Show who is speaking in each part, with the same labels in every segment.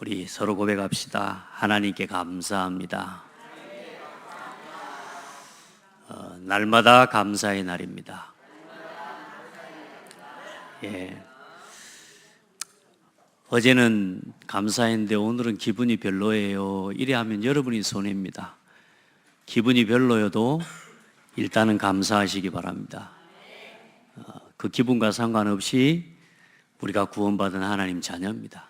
Speaker 1: 우리 서로 고백합시다. 하나님께 감사합니다. 날마다 감사의 날입니다. 예. 어제는 감사했는데 오늘은 기분이 별로예요. 이래 하면 여러분이 손해입니다. 기분이 별로여도 일단은 감사하시기 바랍니다. 그 기분과 상관없이 우리가 구원받은 하나님 자녀입니다.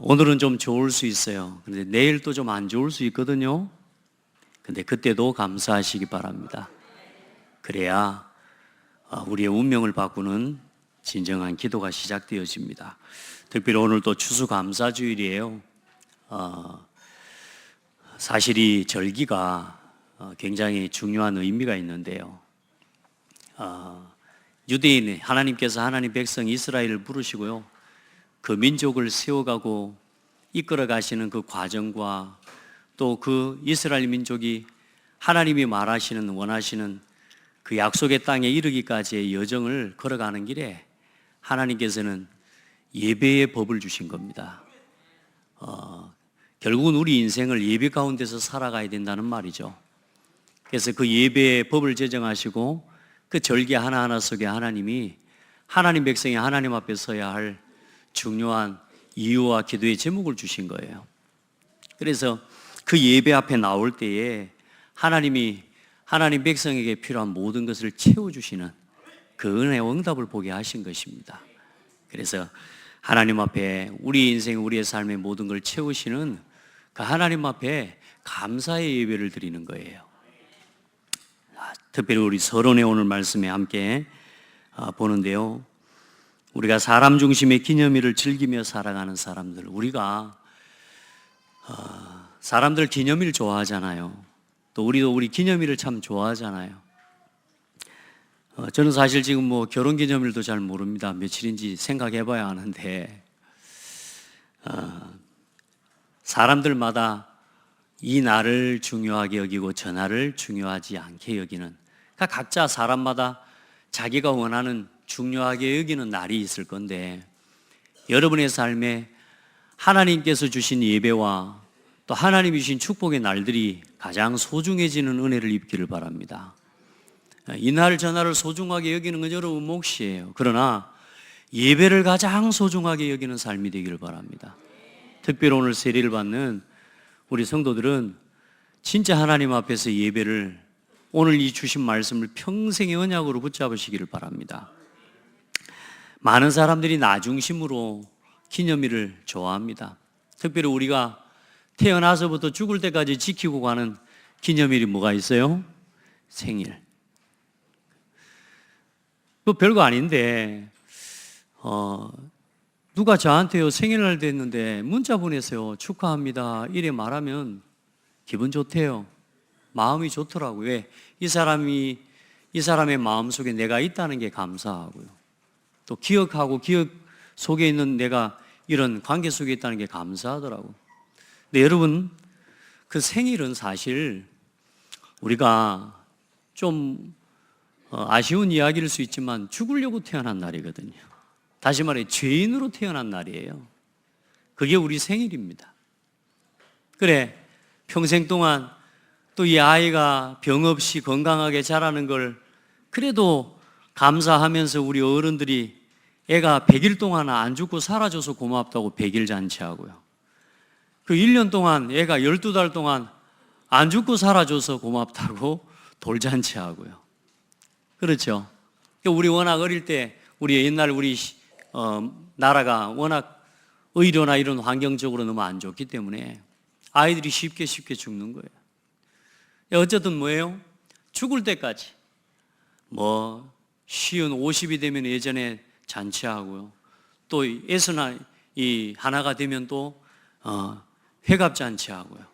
Speaker 1: 오늘은 좀 좋을 수 있어요. 근데 내일 또 좀 안 좋을 수 있거든요. 근데 그때도 감사하시기 바랍니다. 그래야 우리의 운명을 바꾸는 진정한 기도가 시작되어집니다. 특별히 오늘 또 추수감사주일이에요. 사실 이 절기가 굉장히 중요한 의미가 있는데요. 유대인, 하나님께서 하나님 백성 이스라엘을 부르시고요, 그 민족을 세워가고 이끌어 가시는 그 과정과 또 그 이스라엘 민족이 하나님이 말하시는, 원하시는 그 약속의 땅에 이르기까지의 여정을 걸어가는 길에 하나님께서는 예배의 법을 주신 겁니다. 결국은 우리 인생을 예배 가운데서 살아가야 된다는 말이죠. 그래서 그 예배의 법을 제정하시고 그 절기 하나하나 속에 하나님이 하나님 백성이 하나님 앞에 서야 할 중요한 이유와 기도의 제목을 주신 거예요. 그래서 그 예배 앞에 나올 때에 하나님이 하나님 백성에게 필요한 모든 것을 채워주시는 그 은혜의 응답을 보게 하신 것입니다. 그래서 하나님 앞에 우리 인생, 우리의 삶의 모든 걸 채우시는 그 하나님 앞에 감사의 예배를 드리는 거예요. 특별히 우리 서론의 오늘 말씀에 함께 보는데요, 우리가 사람 중심의 기념일을 즐기며 살아가는 사람들, 우리가 사람들 기념일 좋아하잖아요. 또 우리도 우리 기념일을 참 좋아하잖아요. 저는 사실 지금 뭐 결혼 기념일도 잘 모릅니다. 며칠인지 생각해 봐야 하는데, 사람들마다 이 날을 중요하게 여기고 저 날을 중요하지 않게 여기는, 그러니까 각자 사람마다 자기가 원하는 중요하게 여기는 날이 있을 건데, 여러분의 삶에 하나님께서 주신 예배와 또 하나님이 주신 축복의 날들이 가장 소중해지는 은혜를 입기를 바랍니다. 이 날 저 날을 소중하게 여기는 건 여러분 몫이에요. 그러나 예배를 가장 소중하게 여기는 삶이 되기를 바랍니다. 특별히 오늘 세례를 받는 우리 성도들은 진짜 하나님 앞에서 예배를, 오늘 이 주신 말씀을 평생의 언약으로 붙잡으시기를 바랍니다. 많은 사람들이 나 중심으로 기념일을 좋아합니다. 특별히 우리가 태어나서부터 죽을 때까지 지키고 가는 기념일이 뭐가 있어요? 생일. 뭐 별거 아닌데 누가 저한테요 생일날 됐는데 문자 보내세요, 축하합니다, 이래 말하면 기분 좋대요. 마음이 좋더라고요. 왜? 이 사람의 마음속에 내가 있다는 게 감사하고요, 또 기억하고 기억 속에 있는 내가 이런 관계 속에 있다는 게 감사하더라고요. 근데 여러분, 그 생일은 사실 우리가 좀 아쉬운 이야기일 수 있지만 죽으려고 태어난 날이거든요. 다시 말해 죄인으로 태어난 날이에요. 그게 우리 생일입니다. 그래, 평생 동안 또 이 아이가 병 없이 건강하게 자라는 걸 그래도 감사하면서 우리 어른들이 애가 100일 동안 안 죽고 살아줘서 고맙다고 100일 잔치하고요, 그 1년 동안 애가 12달 동안 안 죽고 살아줘서 고맙다고 돌잔치하고요. 그렇죠? 우리 워낙 어릴 때, 우리 옛날 우리 나라가 워낙 의료나 이런 환경적으로 너무 안 좋기 때문에 아이들이 쉽게 죽는 거예요. 어쨌든 뭐예요? 죽을 때까지 뭐 50이 되면 예전에 잔치하고요, 또 예수나 이 하나가 되면 또 회갑잔치하고요,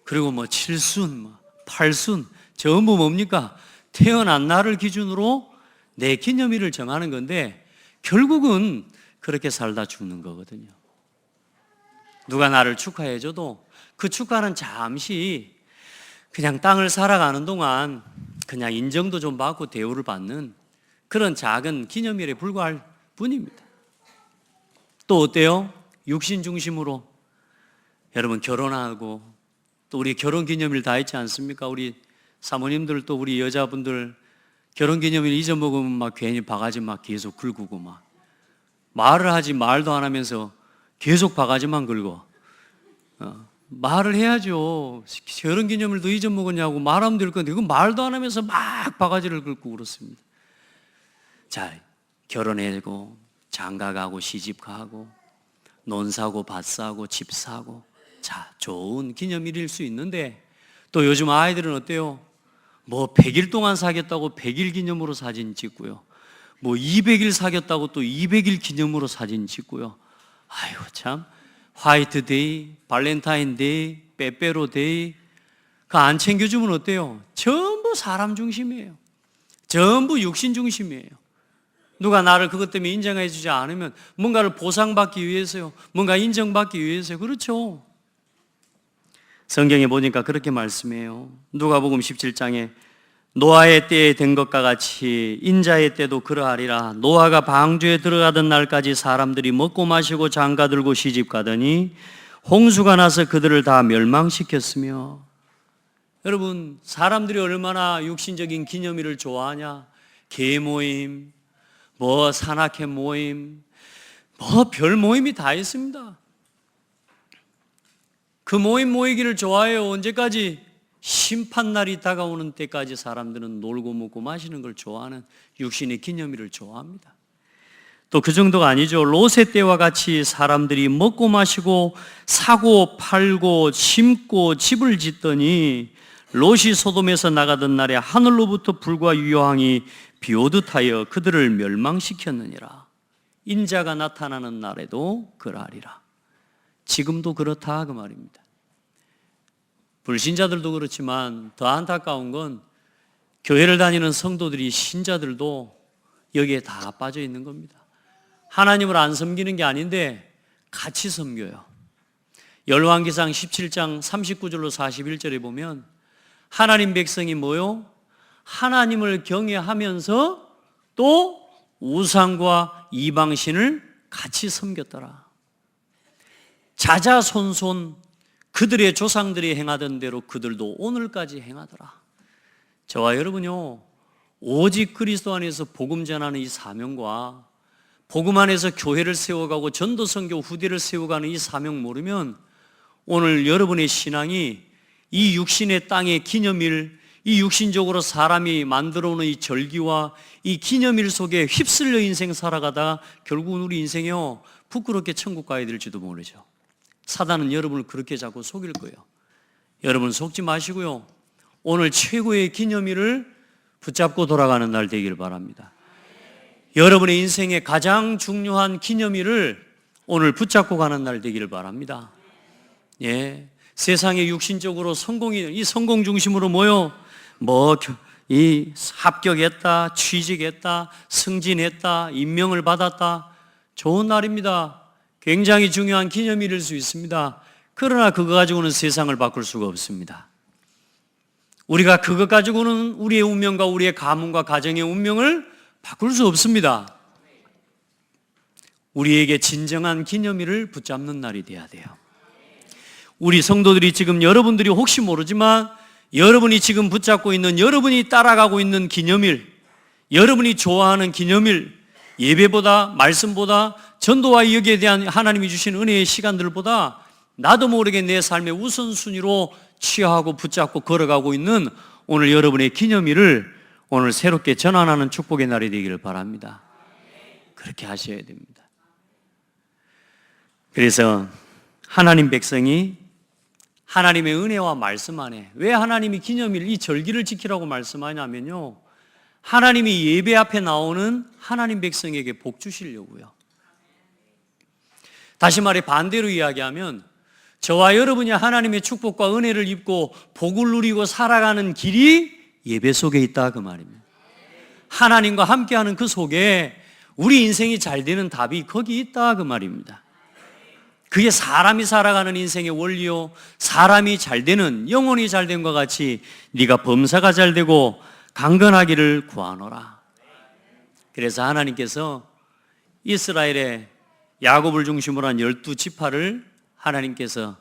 Speaker 1: 그리고 뭐 7순, 8순 전부 뭡니까? 태어난 날을 기준으로 내 기념일을 정하는 건데 결국은 그렇게 살다 죽는 거거든요. 누가 나를 축하해줘도 그 축하는 잠시 그냥 땅을 살아가는 동안 그냥 인정도 좀 받고 대우를 받는 그런 작은 기념일에 불과할 뿐입니다. 또 어때요? 육신 중심으로. 여러분 결혼하고 또 우리 결혼기념일 다 있지 않습니까? 우리 사모님들 또 우리 여자분들 결혼기념일 잊어먹으면 막 괜히 바가지 막 계속 긁고 막 말을 하지 말도 안 하면서 계속 바가지만 긁어. 말을 해야죠. 결혼기념일도 잊어먹었냐고 말하면 될 건데 그건 말도 안 하면서 막 바가지를 긁고 그렇습니다. 자, 결혼하고 장가가고 시집가고 논 사고 밭 사고 집 사고, 자, 좋은 기념일일 수 있는데 또 요즘 아이들은 어때요? 뭐 100일 동안 사귀었다고 100일 기념으로 사진 찍고요, 뭐 200일 사귀었다고 또 200일 기념으로 사진 찍고요. 아이고 참, 화이트데이, 발렌타인데이, 빼빼로데이 그 안 챙겨주면 어때요? 전부 사람 중심이에요. 전부 육신 중심이에요. 누가 나를 그것 때문에 인정해 주지 않으면 뭔가를 보상받기 위해서요, 뭔가 인정받기 위해서요. 그렇죠. 성경에 보니까 그렇게 말씀해요. 누가복음 17장에 노아의 때에 된 것과 같이 인자의 때도 그러하리라. 노아가 방주에 들어가던 날까지 사람들이 먹고 마시고 장가들고 시집가더니 홍수가 나서 그들을 다 멸망시켰으며. 여러분, 사람들이 얼마나 육신적인 기념일을 좋아하냐. 계모임, 뭐 산악회 모임, 뭐 별 모임이 다 있습니다. 그 모임 모이기를 좋아해요. 언제까지? 심판날이 다가오는 때까지 사람들은 놀고 먹고 마시는 걸 좋아하는, 육신의 기념일을 좋아합니다. 또 그 정도가 아니죠. 롯의 때와 같이 사람들이 먹고 마시고 사고 팔고 심고 집을 짓더니 롯이 소돔에서 나가던 날에 하늘로부터 불과 유황이 비오듯 하여 그들을 멸망시켰느니라. 인자가 나타나는 날에도 그러하리라. 지금도 그렇다 그 말입니다. 불신자들도 그렇지만 더 안타까운 건 교회를 다니는 성도들이, 신자들도 여기에 다 빠져 있는 겁니다. 하나님을 안 섬기는 게 아닌데 같이 섬겨요. 열왕기상 17장 39절로 41절에 보면 하나님 백성이 뭐요? 하나님을 경외하면서 또 우상과 이방신을 같이 섬겼더라. 자자손손 그들의 조상들이 행하던 대로 그들도 오늘까지 행하더라. 저와 여러분요, 오직 그리스도 안에서 복음 전하는 이 사명과 복음 안에서 교회를 세워가고 전도 선교 후대를 세워가는 이 사명 모르면 오늘 여러분의 신앙이 이 육신의 땅의 기념일, 이 육신적으로 사람이 만들어 오는 이 절기와 이 기념일 속에 휩쓸려 인생 살아가다 결국은 우리 인생이요, 부끄럽게 천국 가야 될지도 모르죠. 사단은 여러분을 그렇게 자꾸 속일 거예요. 여러분 속지 마시고요, 오늘 최고의 기념일을 붙잡고 돌아가는 날 되길 바랍니다. 여러분의 인생의 가장 중요한 기념일을 오늘 붙잡고 가는 날 되기를 바랍니다. 예, 세상에 육신적으로 이 성공 중심으로 모여 이 합격했다, 취직했다, 승진했다, 임명을 받았다, 좋은 날입니다. 굉장히 중요한 기념일일 수 있습니다. 그러나 그거 가지고는 세상을 바꿀 수가 없습니다. 우리가 그것 가지고는 우리의 운명과 우리의 가문과 가정의 운명을 바꿀 수 없습니다. 우리에게 진정한 기념일을 붙잡는 날이 돼야 돼요. 우리 성도들이 지금, 여러분들이 혹시 모르지만 여러분이 지금 붙잡고 있는, 여러분이 따라가고 있는 기념일, 여러분이 좋아하는 기념일, 예배보다, 말씀보다, 전도와 여기에 대한 하나님이 주신 은혜의 시간들보다 나도 모르게 내 삶의 우선순위로 취하고 붙잡고 걸어가고 있는 오늘 여러분의 기념일을 오늘 새롭게 전환하는 축복의 날이 되기를 바랍니다. 그렇게 하셔야 됩니다. 그래서 하나님 백성이 하나님의 은혜와 말씀 안에, 왜 하나님이 기념일, 이 절기를 지키라고 말씀하냐면요, 하나님이 예배 앞에 나오는 하나님 백성에게 복 주시려고요. 다시 말해 반대로 이야기하면 저와 여러분이 하나님의 축복과 은혜를 입고 복을 누리고 살아가는 길이 예배 속에 있다 그 말입니다. 하나님과 함께하는 그 속에 우리 인생이 잘 되는 답이 거기 있다 그 말입니다. 그게 사람이 살아가는 인생의 원리요, 사람이 잘 되는, 영혼이 잘 된 것 같이 네가 범사가 잘 되고 강건하기를 구하노라. 그래서 하나님께서 이스라엘의 야곱을 중심으로 한 12지파를 하나님께서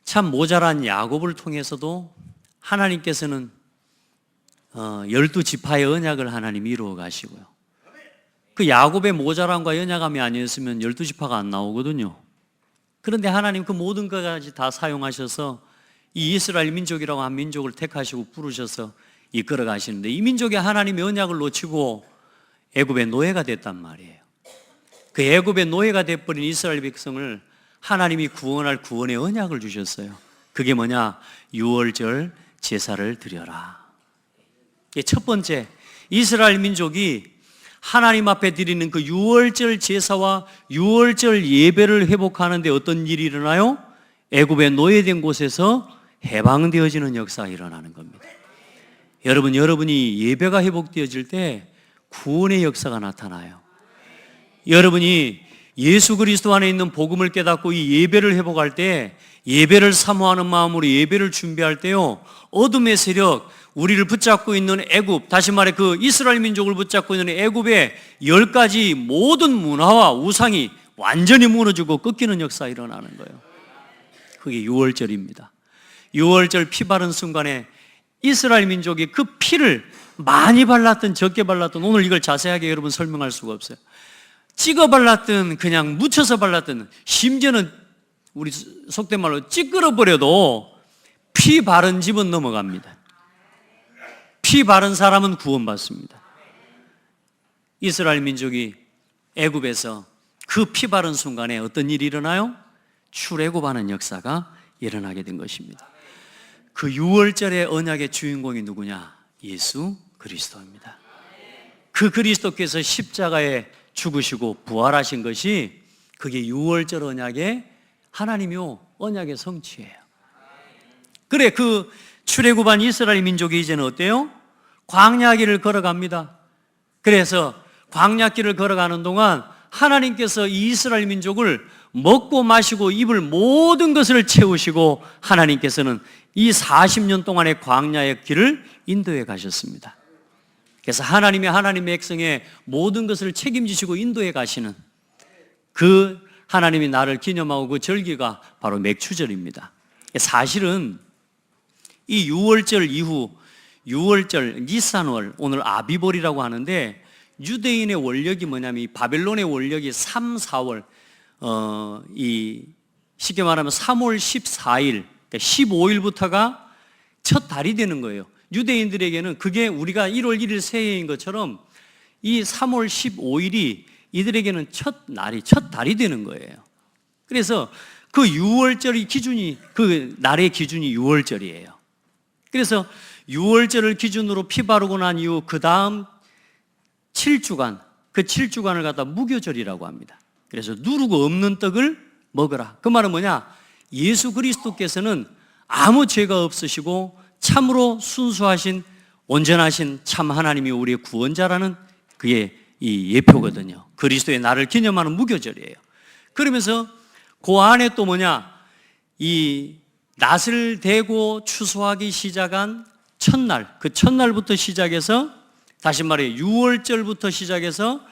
Speaker 1: 참 모자란 야곱을 통해서도 하나님께서는 12지파의 언약을 하나님이 이루어 가시고요. 그 야곱의 모자람과 연약함이 아니었으면 12지파가 안 나오거든요. 그런데 하나님 그 모든 것까지 다 사용하셔서 이 이스라엘 민족이라고 한 민족을 택하시고 부르셔서 이끌어 가시는데, 이 민족이 하나님의 언약을 놓치고 애굽의 노예가 됐단 말이에요. 그 애굽의 노예가 돼버린 이스라엘 백성을 하나님이 구원할 구원의 언약을 주셨어요. 그게 뭐냐? 유월절 제사를 드려라. 이게 첫 번째, 이스라엘 민족이 하나님 앞에 드리는 그 유월절 제사와 유월절 예배를 회복하는데 어떤 일이 일어나요? 애굽의 노예된 곳에서 해방되어지는 역사가 일어나는 겁니다. 여러분, 여러분이 예배가 회복되어질 때 구원의 역사가 나타나요. 여러분이 예수 그리스도 안에 있는 복음을 깨닫고 이 예배를 회복할 때, 예배를 사모하는 마음으로 예배를 준비할 때요, 어둠의 세력, 우리를 붙잡고 있는 애굽, 다시 말해 그 이스라엘 민족을 붙잡고 있는 애굽의 10가지 모든 문화와 우상이 완전히 무너지고 꺾이는 역사가 일어나는 거예요. 그게 유월절입니다. 유월절 피 바른 순간에 이스라엘 민족이 그 피를 많이 발랐든 적게 발랐든, 오늘 이걸 자세하게 여러분 설명할 수가 없어요. 찍어 발랐든 그냥 묻혀서 발랐든, 심지어는 우리 속된 말로 찌끄러 버려도 피 바른 집은 넘어갑니다. 피 바른 사람은 구원받습니다. 이스라엘 민족이 애굽에서 그 피 바른 순간에 어떤 일이 일어나요? 출애굽하는 역사가 일어나게 된 것입니다. 그 유월절의 언약의 주인공이 누구냐? 예수 그리스도입니다. 그 그리스도께서 십자가에 죽으시고 부활하신 것이, 그게 유월절 언약의 하나님의 언약의 성취예요. 그래, 그 출애굽한 이스라엘 민족이 이제는 어때요? 광야길을 걸어갑니다. 그래서 광야길을 걸어가는 동안 하나님께서 이 이스라엘 민족을 먹고 마시고 입을 모든 것을 채우시고, 하나님께서는 이 40년 동안의 광야의 길을 인도해 가셨습니다. 그래서 하나님의 백성의 모든 것을 책임지시고 인도해 가시는 그 하나님이 나를 기념하고 그 절기가 바로 맥추절입니다. 사실은 이 유월절 이후, 유월절, 니산월, 오늘 아비볼이라고 하는데, 유대인의 원력이 뭐냐면 이 바벨론의 원력이 3, 4월, 쉽게 말하면 3월 14일, 15일부터가 첫 달이 되는 거예요. 유대인들에게는 그게 우리가 1월 1일 새해인 것처럼 이 3월 15일이 이들에게는 첫 달이 되는 거예요. 그래서 그 유월절의 기준이, 그 날의 기준이 유월절이에요. 그래서 유월절을 기준으로 피 바르고 난 이후 그 다음 7주간, 그 7주간을 갖다 무교절이라고 합니다. 그래서 누르고 없는 떡을 먹어라. 그 말은 뭐냐? 예수 그리스도께서는 아무 죄가 없으시고 참으로 순수하신, 온전하신 참 하나님이 우리의 구원자라는 그의 이 예표거든요. 그리스도의 날을 기념하는 무교절이에요. 그러면서 그 안에 또 뭐냐? 이 낫을 대고 추수하기 시작한 첫날, 그 첫날부터 시작해서, 다시 말해 유월절부터 시작해서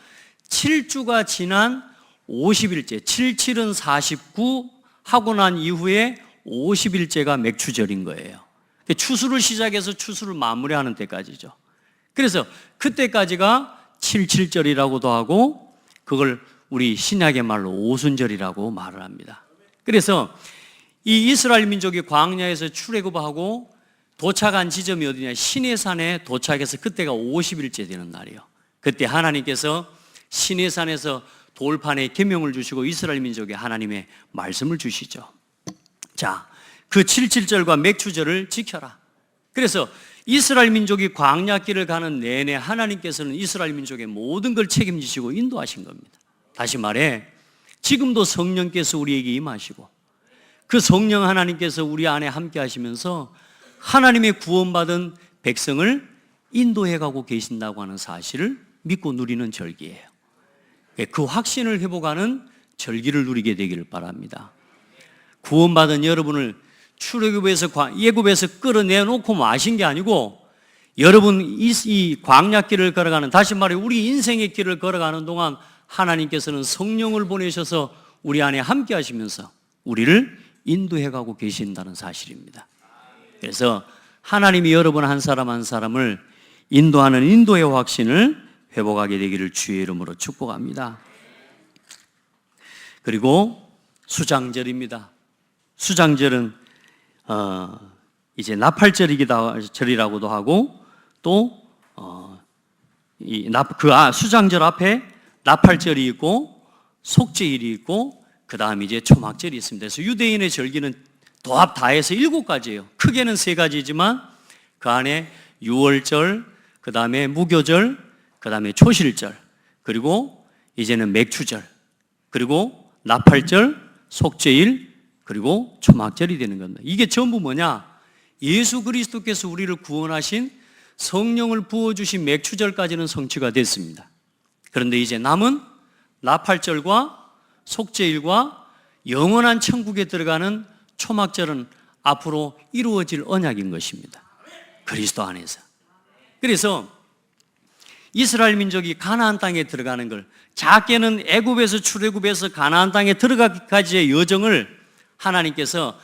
Speaker 1: 7주가 지난 50일째, 77은 49 하고 난 이후에 50일째가 맥추절인 거예요. 추수를 시작해서 추수를 마무리하는 때까지죠. 그래서 그때까지가 77절이라고도 하고, 그걸 우리 신약의 말로 오순절이라고 말을 합니다. 그래서 이 이스라엘 민족이 광야에서 출애굽하고 도착한 지점이 어디냐? 시내산에 도착해서 그때가 50일째 되는 날이에요. 그때 하나님께서 시내산에서 돌판에 계명을 주시고 이스라엘 민족에 하나님의 말씀을 주시죠. 자, 그 77절과 맥추절을 지켜라. 그래서 이스라엘 민족이 광야길을 가는 내내 하나님께서는 이스라엘 민족의 모든 걸 책임지시고 인도하신 겁니다. 다시 말해 지금도 성령께서 우리에게 임하시고, 그 성령 하나님께서 우리 안에 함께 하시면서 하나님의 구원받은 백성을 인도해 가고 계신다고 하는 사실을 믿고 누리는 절기예요. 그 확신을 회복하는 절기를 누리게 되기를 바랍니다. 구원받은 여러분을 출애굽에서 예굽에서 끌어내놓고 마신 게 아니고, 여러분 이 광야길을 걸어가는, 다시 말해 우리 인생의 길을 걸어가는 동안 하나님께서는 성령을 보내셔서 우리 안에 함께 하시면서 우리를 인도해 가고 계신다는 사실입니다. 그래서 하나님이 여러분 한 사람 한 사람을 인도하는 인도의 확신을 회복하게 되기를 주의 이름으로 축복합니다. 그리고 수장절입니다. 수장절은 이제 나팔절이라고도 하고 또 수장절 앞에 나팔절이 있고 속죄일이 있고 그 다음 이제 초막절이 있습니다. 그래서 유대인의 절기는 도합 다 해서 7가지예요. 크게는 3가지지만 그 안에 유월절, 그 다음에 무교절, 그 다음에 초실절, 그리고 이제는 맥추절, 그리고 나팔절, 속죄일, 그리고 초막절이 되는 겁니다. 이게 전부 뭐냐? 예수 그리스도께서 우리를 구원하신 성령을 부어주신 맥추절까지는 성취가 됐습니다. 그런데 이제 남은 나팔절과 속죄일과 영원한 천국에 들어가는 초막절은 앞으로 이루어질 언약인 것입니다. 그리스도 안에서. 그래서 이스라엘 민족이 가나안 땅에 들어가는 걸, 작게는 애굽에서 출애굽해서 가나안 땅에 들어가기까지의 여정을 하나님께서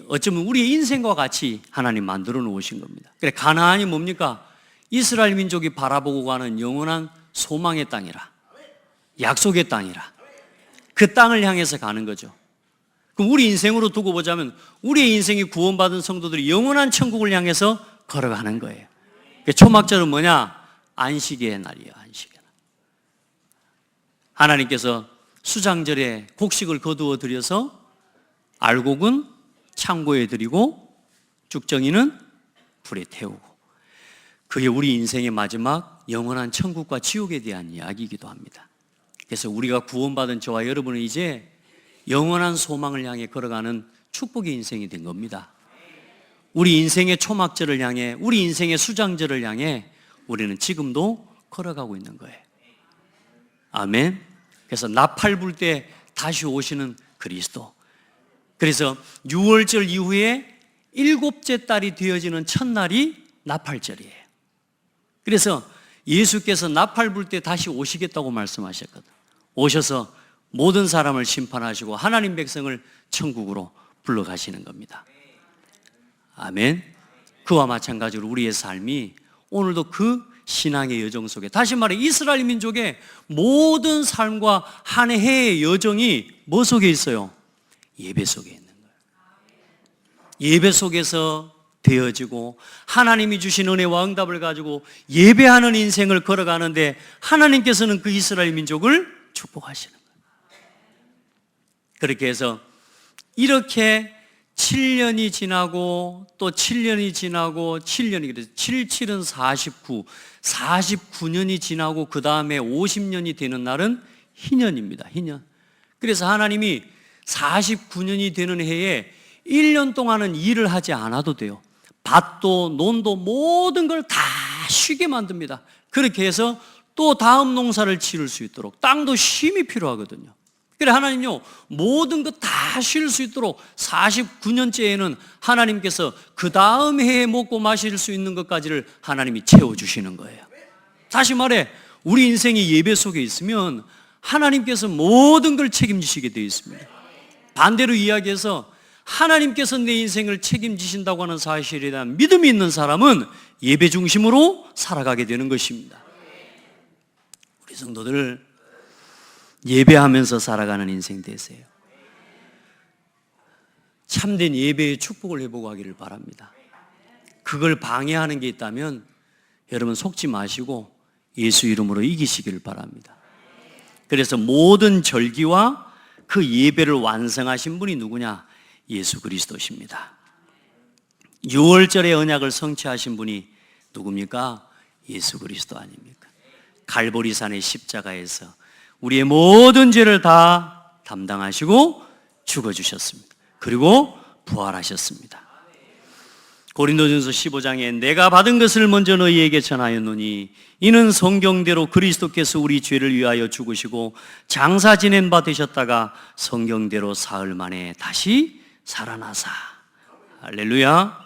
Speaker 1: 어쩌면 우리의 인생과 같이 하나님 만들어 놓으신 겁니다. 그래, 가나안이 뭡니까? 이스라엘 민족이 바라보고 가는 영원한 소망의 땅이라, 약속의 땅이라, 그 땅을 향해서 가는 거죠. 그럼 우리 인생으로 두고 보자면 우리의 인생이 구원받은 성도들이 영원한 천국을 향해서 걸어가는 거예요. 초막절은 뭐냐? 안식의 날이에요. 안식의 날. 하나님께서 수장절에 곡식을 거두어 드려서 알곡은 창고에 드리고 죽정이는 불에 태우고, 그게 우리 인생의 마지막 영원한 천국과 지옥에 대한 이야기이기도 합니다. 그래서 우리가 구원받은 저와 여러분은 이제 영원한 소망을 향해 걸어가는 축복의 인생이 된 겁니다. 우리 인생의 초막절을 향해, 우리 인생의 수장절을 향해 우리는 지금도 걸어가고 있는 거예요. 아멘. 그래서 나팔 불 때 다시 오시는 그리스도. 그래서 6월절 이후에 7째 달이 되어지는 첫날이 나팔절이에요. 그래서 예수께서 나팔 불 때 다시 오시겠다고 말씀하셨거든. 오셔서 모든 사람을 심판하시고 하나님 백성을 천국으로 불러가시는 겁니다. 아멘. 그와 마찬가지로 우리의 삶이 오늘도 그 신앙의 여정 속에, 다시 말해 이스라엘 민족의 모든 삶과 한 해의 여정이 뭐 속에 있어요? 예배 속에 있는 거예요. 예배 속에서 되어지고 하나님이 주신 은혜와 응답을 가지고 예배하는 인생을 걸어가는데 하나님께서는 그 이스라엘 민족을 축복하시는 거예요. 그렇게 해서 이렇게 7년이 지나고 또 7년이 지나고 7년이 그래서 77은 49, 49년이 지나고 그 다음에 50년이 되는 날은 희년입니다. 희년. 그래서 하나님이 49년이 되는 해에 1년 동안은 일을 하지 않아도 돼요. 밭도 논도 모든 걸 다 쉬게 만듭니다. 그렇게 해서 또 다음 농사를 지을 수 있도록, 땅도 쉼이 필요하거든요. 그래, 하나님요, 모든 것 다 쉴 수 있도록 49년째에는 하나님께서 그 다음 해에 먹고 마실 수 있는 것까지를 하나님이 채워주시는 거예요. 다시 말해, 우리 인생이 예배 속에 있으면 하나님께서 모든 걸 책임지시게 되어 있습니다. 반대로 이야기해서 하나님께서 내 인생을 책임지신다고 하는 사실에 대한 믿음이 있는 사람은 예배 중심으로 살아가게 되는 것입니다. 우리 성도들, 예배하면서 살아가는 인생 되세요. 참된 예배의 축복을 해보고 하기를 바랍니다. 그걸 방해하는 게 있다면 여러분 속지 마시고 예수 이름으로 이기시기를 바랍니다. 그래서 모든 절기와 그 예배를 완성하신 분이 누구냐? 예수 그리스도십니다. 6월절의 언약을 성취하신 분이 누굽니까? 예수 그리스도 아닙니까? 갈보리산의 십자가에서 우리의 모든 죄를 다 담당하시고 죽어주셨습니다. 그리고 부활하셨습니다. 고린도전서 15장에 내가 받은 것을 먼저 너희에게 전하였노니 이는 성경대로 그리스도께서 우리 죄를 위하여 죽으시고 장사 지낸 바 되셨다가 성경대로 사흘 만에 다시 살아나사. 할렐루야.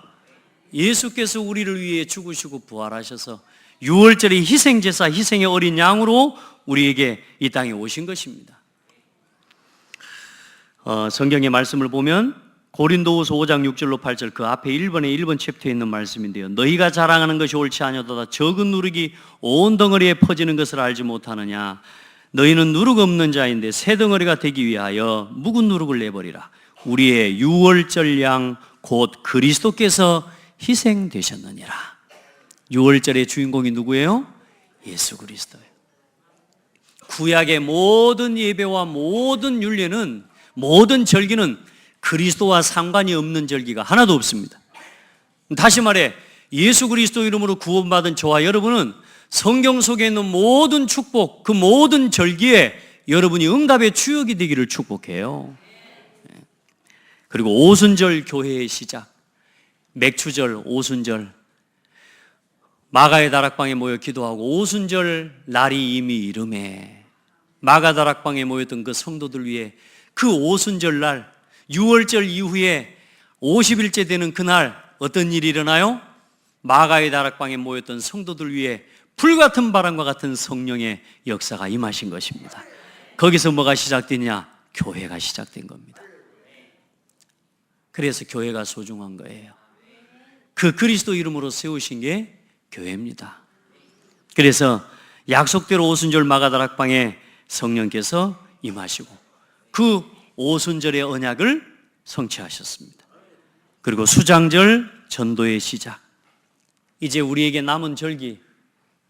Speaker 1: 예수께서 우리를 위해 죽으시고 부활하셔서 6월절의 희생제사, 희생의 어린 양으로 우리에게 이 땅에 오신 것입니다. 성경의 말씀을 보면 고린도후서 5장 6절로 8절 그 앞에 1번에 1번 챕터에 있는 말씀인데요. 너희가 자랑하는 것이 옳지 아니하도다. 적은 누룩이 온 덩어리에 퍼지는 것을 알지 못하느냐. 너희는 누룩 없는 자인데 새 덩어리가 되기 위하여 묵은 누룩을 내버리라. 우리의 유월절 양 곧 그리스도께서 희생되셨느니라. 유월절의 주인공이 누구예요? 예수 그리스도예요. 구약의 모든 예배와 모든 율례는, 모든 절기는 그리스도와 상관이 없는 절기가 하나도 없습니다. 다시 말해 예수 그리스도 이름으로 구원받은 저와 여러분은 성경 속에 있는 모든 축복, 그 모든 절기에 여러분이 응답의 주역이 되기를 축복해요. 그리고 오순절 교회의 시작, 맥추절, 오순절, 마가의 다락방에 모여 기도하고 오순절 날이 이미 이름에 마가 다락방에 모였던 그 성도들 위해 그 오순절 날, 6월절 이후에 50일째 되는 그날 어떤 일이 일어나요? 마가의 다락방에 모였던 성도들 위해 불같은 바람과 같은 성령의 역사가 임하신 것입니다. 거기서 뭐가 시작되냐? 교회가 시작된 겁니다. 그래서 교회가 소중한 거예요. 그 그리스도 이름으로 세우신 게 교회입니다. 그래서 약속대로 오순절 마가다락방에 성령께서 임하시고 그 오순절의 언약을 성취하셨습니다. 그리고 수장절 전도의 시작, 이제 우리에게 남은 절기,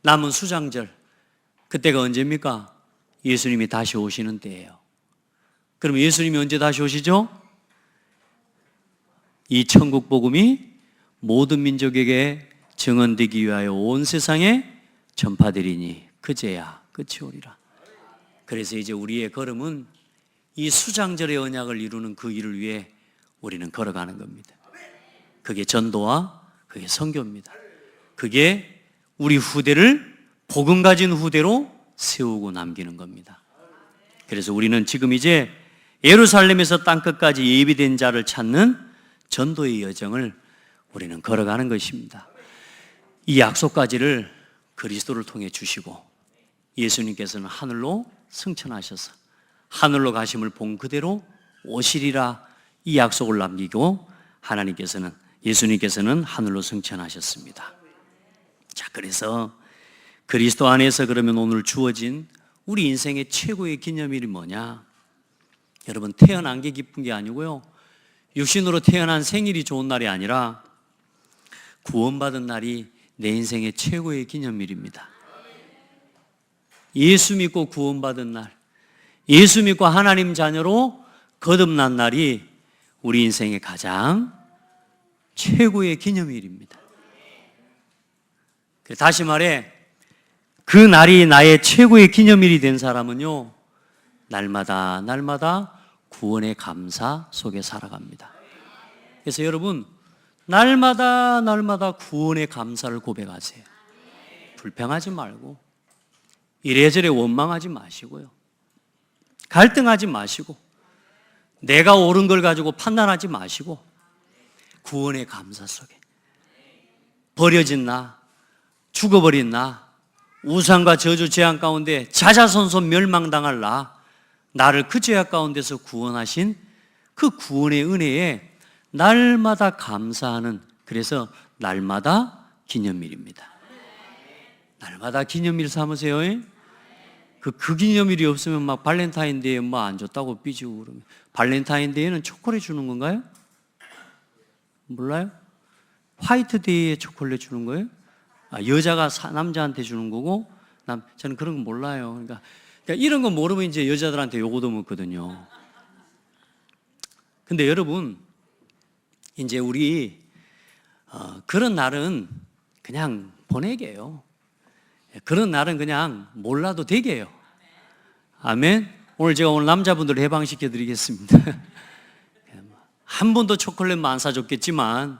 Speaker 1: 남은 수장절, 그때가 언제입니까? 예수님이 다시 오시는 때예요. 그럼 예수님이 언제 다시 오시죠? 이 천국 복음이 모든 민족에게 증언되기 위하여 온 세상에 전파되리니 그제야 끝이 오리라. 그래서 이제 우리의 걸음은 이 수장절의 언약을 이루는 그 일을 위해 우리는 걸어가는 겁니다. 그게 전도와 그게 선교입니다. 그게 우리 후대를 복음 가진 후대로 세우고 남기는 겁니다. 그래서 우리는 지금 이제 예루살렘에서 땅끝까지 예비된 자를 찾는 전도의 여정을 우리는 걸어가는 것입니다. 이 약속까지를 그리스도를 통해 주시고 예수님께서는 하늘로 승천하셔서 하늘로 가심을 본 그대로 오시리라 이 약속을 남기고 하나님께서는, 예수님께서는 하늘로 승천하셨습니다. 자, 그래서 그리스도 안에서 그러면 오늘 주어진 우리 인생의 최고의 기념일이 뭐냐? 여러분, 태어난 게 기쁜 게 아니고요, 육신으로 태어난 생일이 좋은 날이 아니라 구원받은 날이 내 인생의 최고의 기념일입니다. 예수 믿고 구원받은 날, 예수 믿고 하나님 자녀로 거듭난 날이 우리 인생의 가장 최고의 기념일입니다. 다시 말해 그 날이 나의 최고의 기념일이 된 사람은요, 날마다 구원의 감사 속에 살아갑니다. 그래서 여러분, 날마다 구원의 감사를 고백하세요. 불평하지 말고, 이래저래 원망하지 마시고요, 갈등하지 마시고, 내가 옳은 걸 가지고 판단하지 마시고, 구원의 감사 속에 버려진 나, 죽어버린 나, 우상과 저주 재앙 가운데 자자손손 멸망당할 나를 그 죄악 가운데서 구원하신 그 구원의 은혜에 날마다 감사하는, 그래서 날마다 기념일입니다. 날마다 기념일 삼으세요. 그 기념일이 없으면 막 발렌타인데이에 뭐 안 줬다고 삐지고 그러면, 발렌타인데이는 초콜릿 주는 건가요? 몰라요? 화이트데이에 초콜릿 주는 거예요? 여자가 남자한테 주는 거고, 저는 그런 거 몰라요. 그러니까 이런 거 모르면 이제 여자들한테 요거도 먹거든요. 근데 여러분, 이제 우리 그런 날은 그냥 보내게요. 그런 날은 그냥 몰라도 되게요. 아멘. 오늘 제가 남자분들 해방시켜 드리겠습니다. 한 번도 초콜릿만 안 사줬겠지만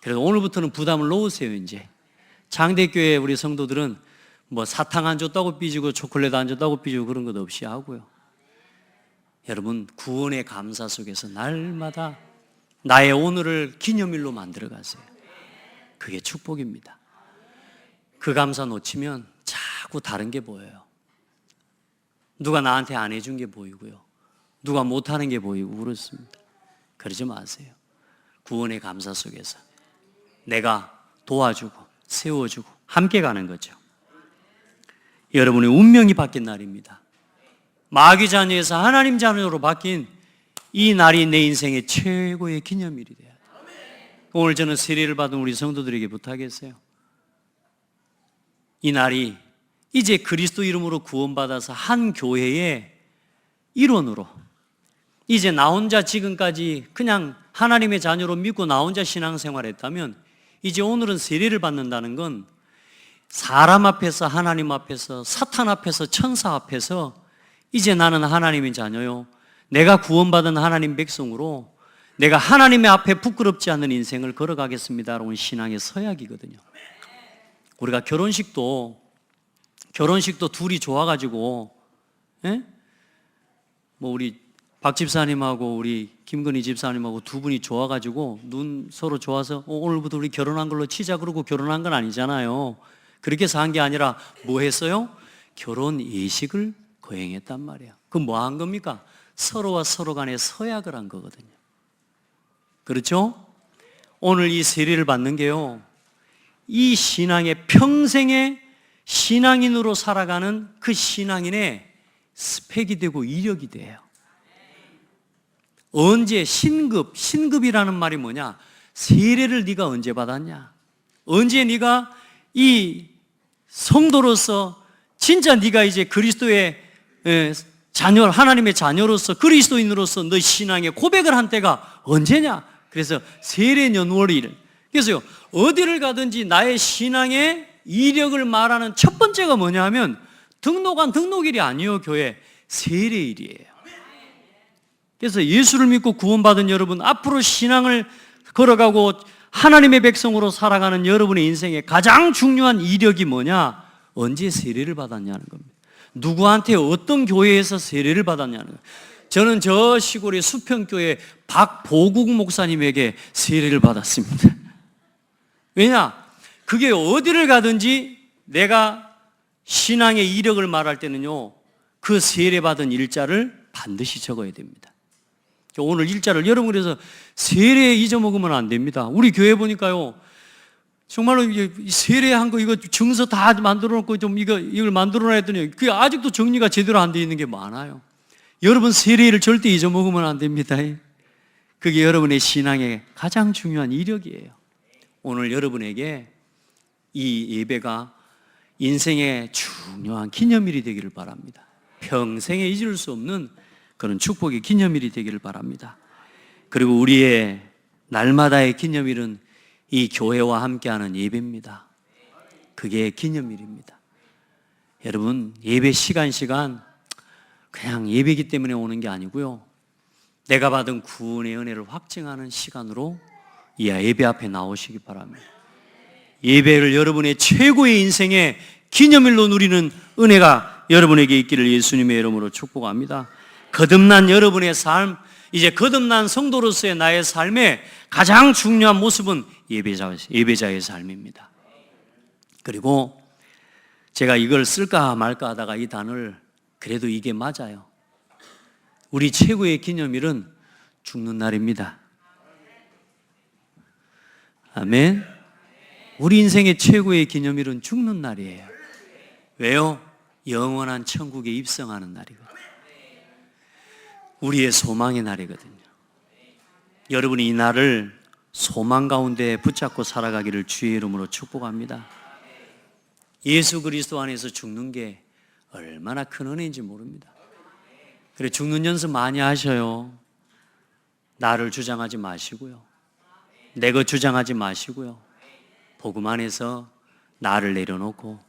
Speaker 1: 그래도 오늘부터는 부담을 놓으세요. 이제 장대교회 우리 성도들은 뭐 사탕 안 줬다고 삐지고 초콜릿 안 줬다고 삐지고 그런 것 없이 하고요. 여러분, 구원의 감사 속에서 날마다 나의 오늘을 기념일로 만들어 가세요. 그게 축복입니다. 그 감사 놓치면 자꾸 다른 게 보여요. 누가 나한테 안 해준 게 보이고요. 누가 못하는 게 보이고 그렇습니다. 그러지 마세요. 구원의 감사 속에서 내가 도와주고 세워주고 함께 가는 거죠. 여러분의 운명이 바뀐 날입니다. 마귀 자녀에서 하나님 자녀로 바뀐 이 날이 내 인생의 최고의 기념일이 돼야 돼요. 오늘 저는 세례를 받은 우리 성도들에게 부탁했어요. 이 날이 이제 그리스도 이름으로 구원받아서 한 교회의 일원으로, 이제 나 혼자 지금까지 그냥 하나님의 자녀로 믿고 나 혼자 신앙생활했다면 이제 오늘은 세례를 받는다는 건 사람 앞에서, 하나님 앞에서, 사탄 앞에서, 천사 앞에서 이제 나는 하나님의 자녀요, 내가 구원받은 하나님 백성으로 내가 하나님의 앞에 부끄럽지 않는 인생을 걸어가겠습니다라는 신앙의 서약이거든요. 우리가 결혼식도 둘이 좋아가지고, 뭐 우리 박 집사님하고 우리 김건희 집사님하고 두 분이 좋아가지고 눈 서로 좋아서 오늘부터 우리 결혼한 걸로 치자 그러고 결혼한 건 아니잖아요. 그렇게 해서 한 게 아니라 뭐 했어요? 결혼 예식을 거행했단 말이야. 그럼 뭐 한 겁니까? 서로와 서로 간에 서약을 한 거거든요. 그렇죠? 오늘 이 세례를 받는 게요, 이 신앙의 평생의 신앙인으로 살아가는 그 신앙인의 스펙이 되고 이력이 돼요. 언제 신급이라는 말이 뭐냐? 세례를 네가 언제 받았냐? 언제 네가 이 성도로서 진짜 네가 이제 그리스도의 자녀, 하나님의 자녀로서 그리스도인으로서 너 신앙의 고백을 한 때가 언제냐? 그래서 세례년월일. 그래서요, 어디를 가든지 나의 신앙의 이력을 말하는 첫 번째가 뭐냐 하면 등록일이 아니에요. 교회 세례일이에요. 그래서 예수를 믿고 구원받은 여러분, 앞으로 신앙을 걸어가고 하나님의 백성으로 살아가는 여러분의 인생의 가장 중요한 이력이 뭐냐? 언제 세례를 받았냐는 겁니다. 누구한테 어떤 교회에서 세례를 받았냐는 거예요. 저는 저 시골의 수평교회 박보국 목사님에게 세례를 받았습니다. 왜냐? 그게 어디를 가든지 내가 신앙의 이력을 말할 때는요, 그 세례받은 일자를 반드시 적어야 됩니다. 오늘 일자를 여러분, 그래서 세례 잊어먹으면 안 됩니다. 우리 교회 보니까요, 정말로 세례한 거 이거 증서 다 만들어 놓고 좀 이걸 만들어 놔야 했더니 그게 아직도 정리가 제대로 안 돼 있는 게 많아요. 여러분, 세례를 절대 잊어먹으면 안 됩니다. 그게 여러분의 신앙의 가장 중요한 이력이에요. 오늘 여러분에게 이 예배가 인생의 중요한 기념일이 되기를 바랍니다. 평생에 잊을 수 없는 그런 축복의 기념일이 되기를 바랍니다. 그리고 우리의 날마다의 기념일은 이 교회와 함께하는 예배입니다. 그게 기념일입니다. 여러분, 예배 시간 그냥 예배이기 때문에 오는 게 아니고요, 내가 받은 구원의 은혜를 확증하는 시간으로 이 예배 앞에 나오시기 바랍니다. 예배를 여러분의 최고의 인생의 기념일로 누리는 은혜가 여러분에게 있기를 예수님의 이름으로 축복합니다. 거듭난 여러분의 삶, 이제 거듭난 성도로서의 나의 삶의 가장 중요한 모습은 예배자의 삶입니다. 그리고 제가 이걸 쓸까 말까 하다가 이 단어를, 그래도 이게 맞아요. 우리 최고의 기념일은 죽는 날입니다. 아멘. 우리 인생의 최고의 기념일은 죽는 날이에요. 왜요? 영원한 천국에 입성하는 날이거든요. 우리의 소망의 날이거든요. 여러분이 이 날을 소망 가운데 붙잡고 살아가기를 주의 이름으로 축복합니다. 예수 그리스도 안에서 죽는 게 얼마나 큰 은혜인지 모릅니다. 그래, 죽는 연습 많이 하셔요. 나를 주장하지 마시고요, 내 것 주장하지 마시고요, 복음 안에서 나를 내려놓고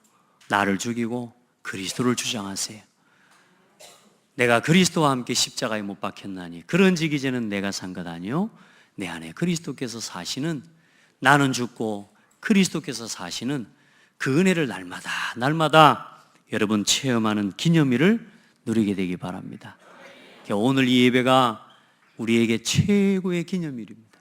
Speaker 1: 나를 죽이고 그리스도를 주장하세요. 내가 그리스도와 함께 십자가에 못 박혔나니 그런즉 이제는 내가 산 것 아니요 내 안에 그리스도께서 사시는, 나는 죽고 그리스도께서 사시는 그 은혜를 날마다 여러분 체험하는 기념일을 누리게 되기 바랍니다. 오늘 이 예배가 우리에게 최고의 기념일입니다.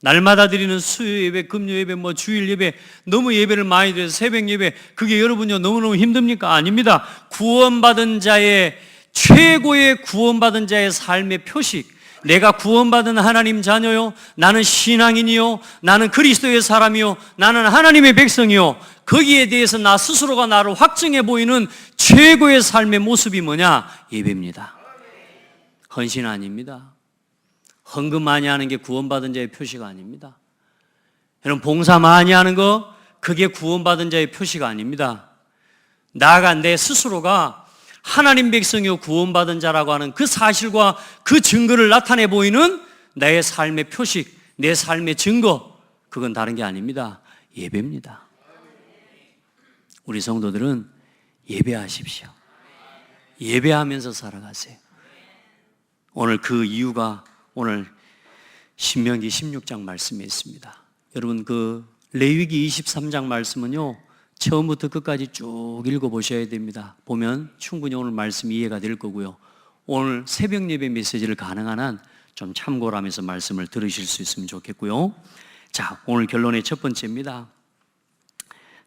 Speaker 1: 날마다 드리는 수요 예배, 금요 예배, 주일 예배, 너무 예배를 많이 드려서 새벽 예배, 그게 여러분요 너무너무 힘듭니까? 아닙니다. 구원받은 자의, 최고의 구원받은 자의 삶의 표식, 내가 구원받은 하나님 자녀요, 나는 신앙인이요, 나는 그리스도의 사람이요, 나는 하나님의 백성이요, 거기에 대해서 나 스스로가 나를 확증해 보이는 최고의 삶의 모습이 뭐냐? 예배입니다. 헌신 아닙니다. 헌금 많이 하는 게 구원받은 자의 표시가 아닙니다. 여러분, 봉사 많이 하는 거, 그게 구원받은 자의 표시가 아닙니다. 나아가 내 스스로가 하나님 백성이요 구원받은 자라고 하는 그 사실과 그 증거를 나타내 보이는 나의 삶의 표식, 내 삶의 증거, 그건 다른 게 아닙니다. 예배입니다. 우리 성도들은 예배하십시오. 예배하면서 살아가세요. 오늘 그 이유가 오늘 신명기 16장 말씀에 있습니다. 여러분, 그 레위기 23장 말씀은요 처음부터 끝까지 쭉 읽어보셔야 됩니다. 보면 충분히 오늘 말씀 이해가 될 거고요. 오늘 새벽 예배 메시지를 가능한 한 좀 참고를 하면서 말씀을 들으실 수 있으면 좋겠고요. 자, 오늘 결론의 첫 번째입니다.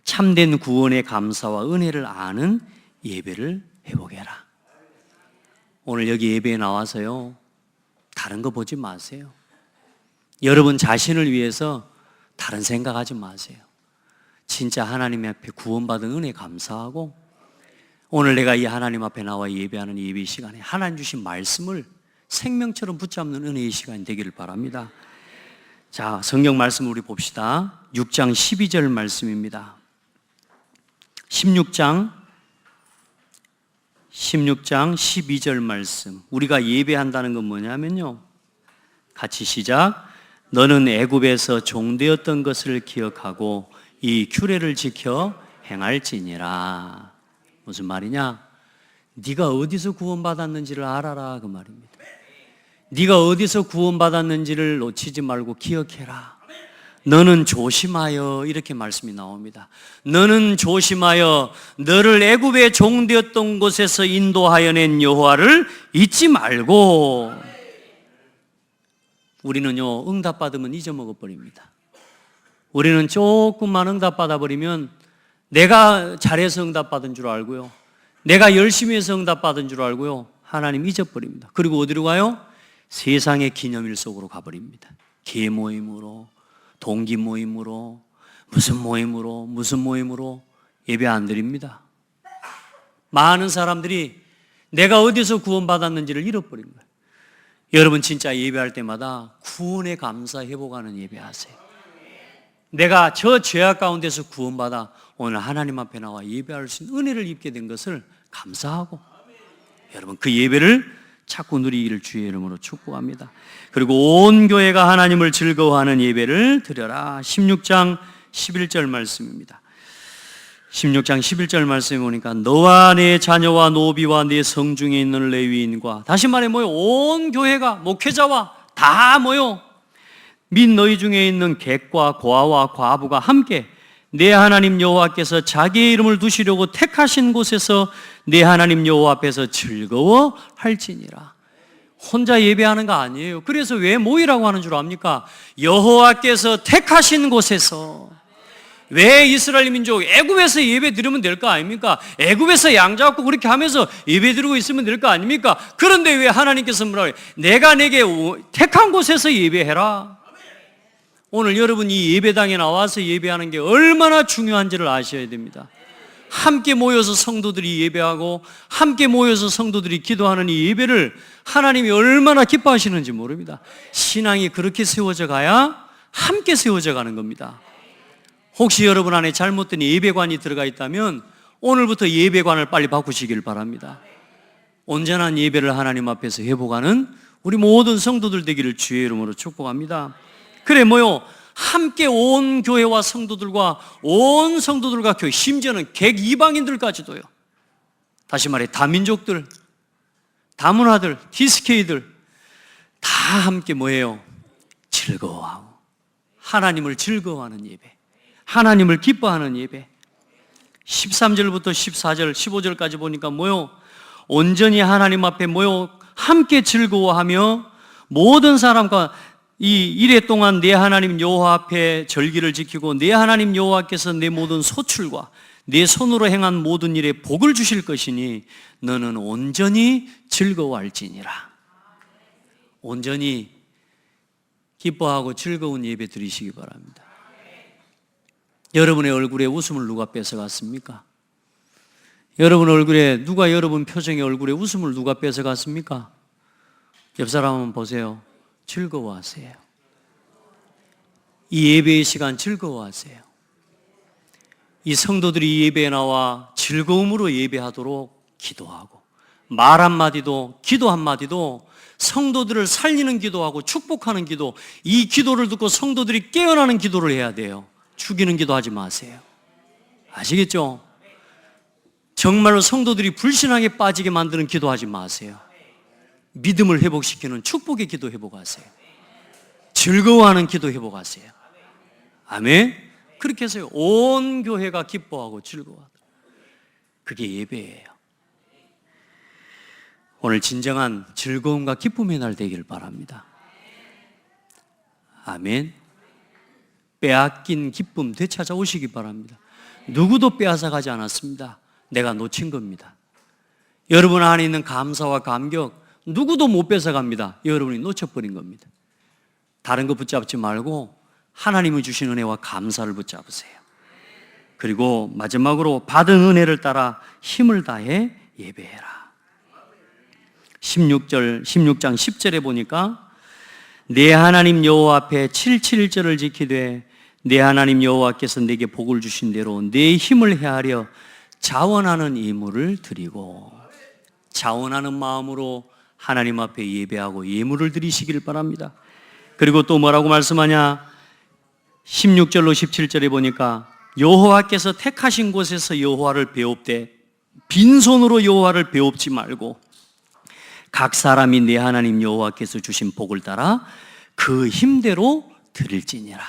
Speaker 1: 참된 구원의 감사와 은혜를 아는 예배를 회복해 해라. 오늘 여기 예배에 나와서요 다른 거 보지 마세요. 여러분 자신을 위해서 다른 생각하지 마세요. 진짜 하나님 앞에 구원받은 은혜 감사하고, 오늘 내가 이 하나님 앞에 나와 예배하는 예배 시간에 하나님 주신 말씀을 생명처럼 붙잡는 은혜의 시간이 되기를 바랍니다. 자, 성경 말씀을 우리 봅시다. 6장 12절 말씀입니다. 16장 12절 말씀. 우리가 예배한다는 건 뭐냐면요, 같이 시작. 너는 애굽에서 종되었던 것을 기억하고 이 규례를 지켜 행할지니라. 무슨 말이냐? 네가 어디서 구원받았는지를 알아라, 그 말입니다. 네가 어디서 구원받았는지를 놓치지 말고 기억해라. 너는 조심하여, 이렇게 말씀이 나옵니다. 너는 조심하여 너를 애굽의 종되었던 곳에서 인도하여 낸 여호와를 잊지 말고. 우리는요 응답받으면 잊어먹어 버립니다. 우리는 조금만 응답받아 버리면 내가 잘해서 응답받은 줄 알고요, 내가 열심히 해서 응답받은 줄 알고요, 하나님 잊어버립니다. 그리고 어디로 가요? 세상의 기념일 속으로 가버립니다. 개 모임으로, 동기 모임으로, 무슨 모임으로 예배 안 드립니다. 많은 사람들이 내가 어디서 구원받았는지를 잃어버린 거예요. 여러분 진짜 예배할 때마다 구원의 감사 회복하는 예배하세요. 내가 저 죄악 가운데서 구원받아 오늘 하나님 앞에 나와 예배할 수 있는 은혜를 입게 된 것을 감사하고, 여러분 그 예배를 자꾸 누리기를 주의 이름으로 축복합니다. 그리고 온 교회가 하나님을 즐거워하는 예배를 드려라. 16장 11절 말씀입니다. 16장 11절 말씀에 보니까 너와 내 자녀와 노비와 내 성중에 있는 레위인과, 다시 말해 뭐요? 온 교회가, 목회자와 다 모여 및 너희 중에 있는 객과 고아와 과부가 함께 내 하나님 여호와께서 자기의 이름을 두시려고 택하신 곳에서 내 하나님 여호와 앞에서 즐거워할지니라. 혼자 예배하는 거 아니에요. 그래서 왜 모이라고 하는 줄 압니까? 여호와께서 택하신 곳에서. 왜 이스라엘 민족 애굽에서 예배 드리면 될 거 아닙니까? 애굽에서 양 잡고 그렇게 하면서 예배 드리고 있으면 될 거 아닙니까? 그런데 왜 하나님께서 뭐라고 해요? 내가 내게 택한 곳에서 예배해라. 오늘 여러분 이 예배당에 나와서 예배하는 게 얼마나 중요한지를 아셔야 됩니다. 함께 모여서 성도들이 예배하고 함께 모여서 성도들이 기도하는 이 예배를 하나님이 얼마나 기뻐하시는지 모릅니다. 신앙이 그렇게 세워져 가야 함께 세워져 가는 겁니다. 혹시 여러분 안에 잘못된 예배관이 들어가 있다면 오늘부터 예배관을 빨리 바꾸시길 바랍니다. 온전한 예배를 하나님 앞에서 회복하는 우리 모든 성도들 되기를 주의 이름으로 축복합니다. 그래 뭐요? 함께 온 교회와 성도들과 온 성도들과 교회, 심지어는 객 이방인들까지도요, 다시 말해 다민족들, 다문화들, TSK들 다 함께 뭐예요? 즐거워하고 하나님을 즐거워하는 예배, 하나님을 기뻐하는 예배. 13절부터 14절, 15절까지 보니까 뭐요? 온전히 하나님 앞에 뭐요? 함께 즐거워하며 모든 사람과 이 이래 동안 내 하나님 여호와 앞에 절기를 지키고 내 하나님 여호와께서 내 모든 소출과 내 손으로 행한 모든 일에 복을 주실 것이니 너는 온전히 즐거워할지니라. 온전히 기뻐하고 즐거운 예배 드리시기 바랍니다. 여러분의 얼굴에 웃음을 누가 뺏어갔습니까? 여러분 얼굴에 누가 여러분 표정의 얼굴에 웃음을 누가 뺏어갔습니까? 옆 사람 한번 보세요. 즐거워하세요. 이 예배의 시간 즐거워하세요. 이 성도들이 이 예배에 나와 즐거움으로 예배하도록 기도하고 말 한마디도 기도 한마디도 성도들을 살리는 기도하고 축복하는 기도, 이 기도를 듣고 성도들이 깨어나는 기도를 해야 돼요. 죽이는 기도하지 마세요. 아시겠죠? 정말로 성도들이 불신앙에 빠지게 만드는 기도하지 마세요. 믿음을 회복시키는 축복의 기도 회복하세요. 즐거워하는 기도 회복하세요. 아멘. 그렇게 해서 온 교회가 기뻐하고 즐거워하다. 그게 예배예요. 오늘 진정한 즐거움과 기쁨의 날 되길 바랍니다. 아멘. 빼앗긴 기쁨 되찾아오시기 바랍니다. 누구도 빼앗아 가지 않았습니다. 내가 놓친 겁니다. 여러분 안에 있는 감사와 감격 누구도 못 뺏어갑니다. 여러분이 놓쳐버린 겁니다. 다른 거 붙잡지 말고 하나님이 주신 은혜와 감사를 붙잡으세요. 그리고 마지막으로 받은 은혜를 따라 힘을 다해 예배해라. 16장 10절에 보니까 내 하나님 여호와 앞에 7.7절을 지키되 내 하나님 여호와께서 내게 복을 주신 대로 내 힘을 헤아려 자원하는 예물을 드리고, 자원하는 마음으로 하나님 앞에 예배하고 예물을 드리시기를 바랍니다. 그리고 또 뭐라고 말씀하냐? 16절로 17절에 보니까 여호와께서 택하신 곳에서 여호와를 배웁되 빈손으로 여호와를 배웁지 말고 각 사람이 내 하나님 여호와께서 주신 복을 따라 그 힘대로 드릴지니라.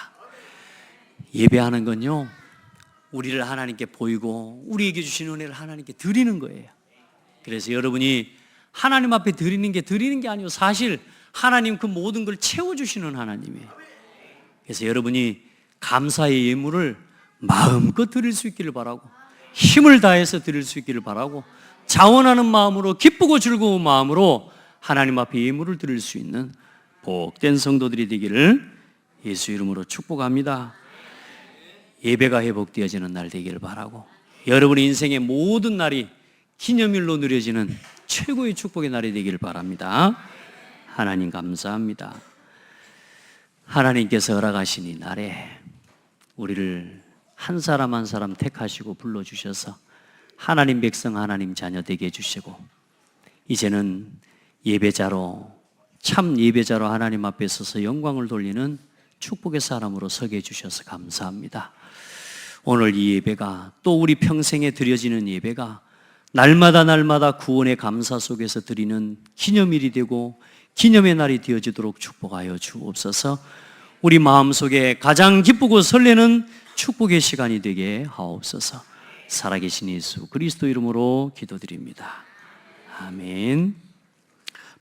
Speaker 1: 예배하는 건요, 우리를 하나님께 보이고 우리에게 주신 은혜를 하나님께 드리는 거예요. 그래서 여러분이 하나님 앞에 드리는 게 아니고 사실 하나님 그 모든 걸 채워주시는 하나님이에요. 그래서 여러분이 감사의 예물을 마음껏 드릴 수 있기를 바라고, 힘을 다해서 드릴 수 있기를 바라고, 자원하는 마음으로, 기쁘고 즐거운 마음으로 하나님 앞에 예물을 드릴 수 있는 복된 성도들이 되기를 예수 이름으로 축복합니다. 예배가 회복되어지는 날 되기를 바라고, 여러분의 인생의 모든 날이 기념일로 누려지는 최고의 축복의 날이 되기를 바랍니다. 하나님 감사합니다. 하나님께서 허락하신 이 날에 우리를 한 사람 한 사람 택하시고 불러주셔서 하나님 백성, 하나님 자녀 되게 해주시고, 이제는 예배자로, 참 예배자로 하나님 앞에 서서 영광을 돌리는 축복의 사람으로 서게 해주셔서 감사합니다. 오늘 이 예배가, 또 우리 평생에 드려지는 예배가 날마다 날마다 구원의 감사 속에서 드리는 기념일이 되고 기념의 날이 되어지도록 축복하여 주옵소서. 우리 마음속에 가장 기쁘고 설레는 축복의 시간이 되게 하옵소서. 살아계신 예수 그리스도 이름으로 기도드립니다. 아멘.